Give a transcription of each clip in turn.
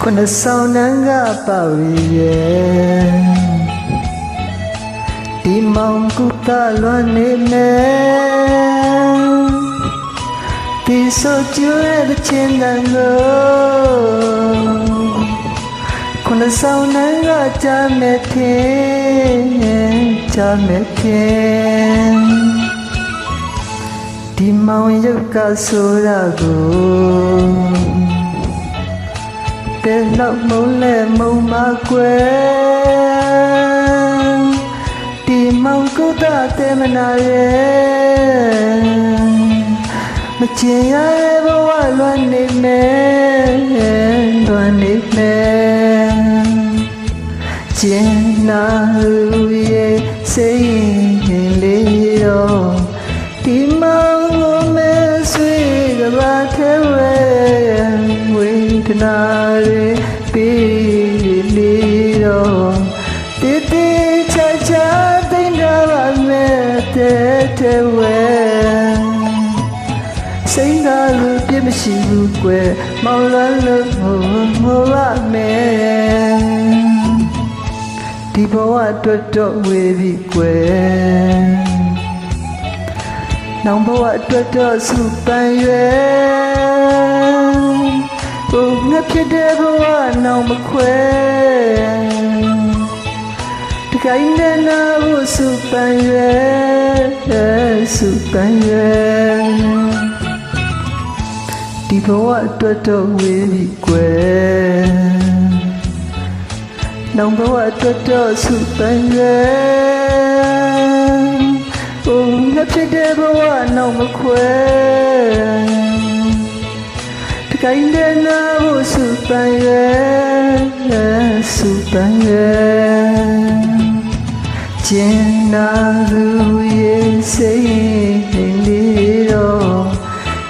ခုနဆောင်နှံကပေါ့ရဲ့ဒီမောင်ကုသလွမ်းနေမယ်ဒီဆိုကျွဲတဲ့ချင်းတန်ကိုခုနဆောင်နှံကကြမဲ့ထင်ကြမဲ့ထင်ဒီမောင်ရုပ်ကဆိုတာကိုတဲ့လောက်မုံလဲမုံမကွယ်ဒီမောင်ကုသတဲ့မနာရဲ့မချင်ရတဲ့ဘဝလွမ်းနေမယ်လွမ်းနေမယ်ကျင်နာလူရဲ့စိတ်လေးတော့ဒီမောင်ကိုမဲဆွေကဘာထဲဝဲဝေဒနာတွေပြီးလီတော့တေးသေးချာချာသိမ့်တာပါမဲ့တဲ့ဝဲစိတ်သာလို့ပြစ်မရှိဘူးကွယ်မောင်လွမ်းလို့ဟိုပါမယ်ဒီဘဝအတွက်တော့ဝေးပြီကွယ်နောင်ဘဝအတွက်တော့စုပန်ရွယ်ဘုံငါဖြစ်တဲ့ဘဝနောင်မခွဲတကိုင်းနဲ့နာဖို့စုပန်ရွယ်စုပန်ရွယ်ဒီဘဝအတွက်တော့ဝေးပြီကွယ်နောင်ဘဝအတွက်တော့စုပန်ရွယ်ဘုံငါဖြစ်တဲ့ဘဝနောင်မခွဲတကိုင်းတဲ့နာဖို့စုပန်ရွယ်စုပန်ရွယ်ကျင်နာလူရဲ့စိတ်လေးတော့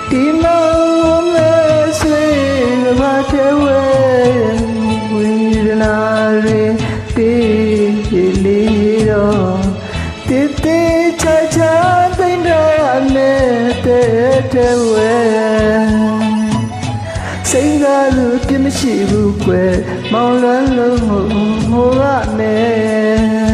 ဒီမောင်မဲဆွေကဘာထဲဝဲဝေဒနာတွေပြီးလီတော့တေးသေးချာချာသိမ့်တော့မဲ့တဲ့ဝဲစိတ်ကလူပြစ်မရှိဘူးကွယ်မောင်လွမ်းလို့ဟိုကမယ်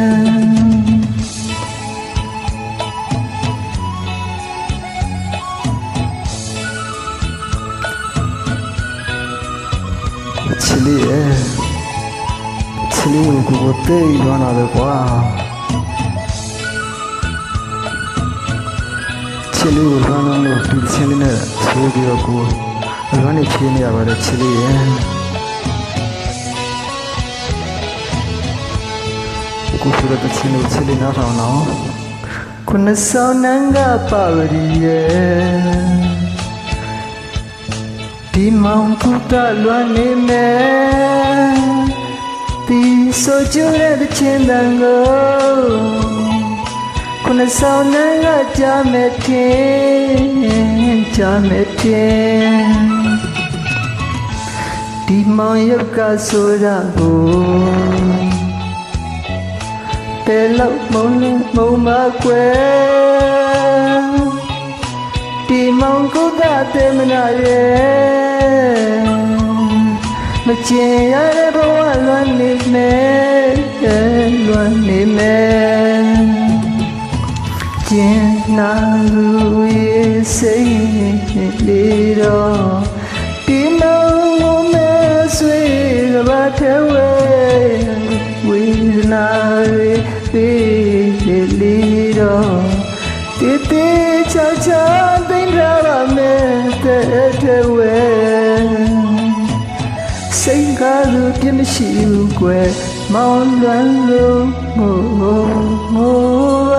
ချီလေးရဲ့ချီလေးကိုတိတ်သွားတာပဲကွာချီလေးကိုလွမ်းလို့ဒီချီလေးနဲ့ဆိုပြီးတော့ကိုလွမ်းနေဖြေးနေရပါတယ်ချီလေးရဲ့ကိုဆိုတဲ့ချီလေးချီလေးနားထောင်တော့ခုနဆောင်နှံကပါရီရဲ့ဒီမောင်ကုသလွမ်းနေမယ်ဒီဆိုကြတဲ့ချင်းတန်ကိုခုနဆောင်နှံကကြမဲ့ထင်ကြမဲ့ထင်ဒီမောင်ရုပ်ကဆိုတာကိုတဲ့လောက်မုံမုံမကွယ်ဒီမောင်ကုသတဲ့မနာရဲ့မချင်ရတဲ့ဘဝလွမ်းနေမယ်လွမ်းနေမယ်ကျင်နာလူရဲ့စိတ်လေးတော့ဒီမောင်ကိုမဲဆွေကဘာထဲဝဲ နာတွေပေးလေတော့တေးသေးချာချာသိမ့်ထားပါမယ်တဲ့တဲ့ဝဲစိတ်ကားလို့ပြမရှိဘူးကွယ်မောင်းလွမ်းလို့ငိုပါ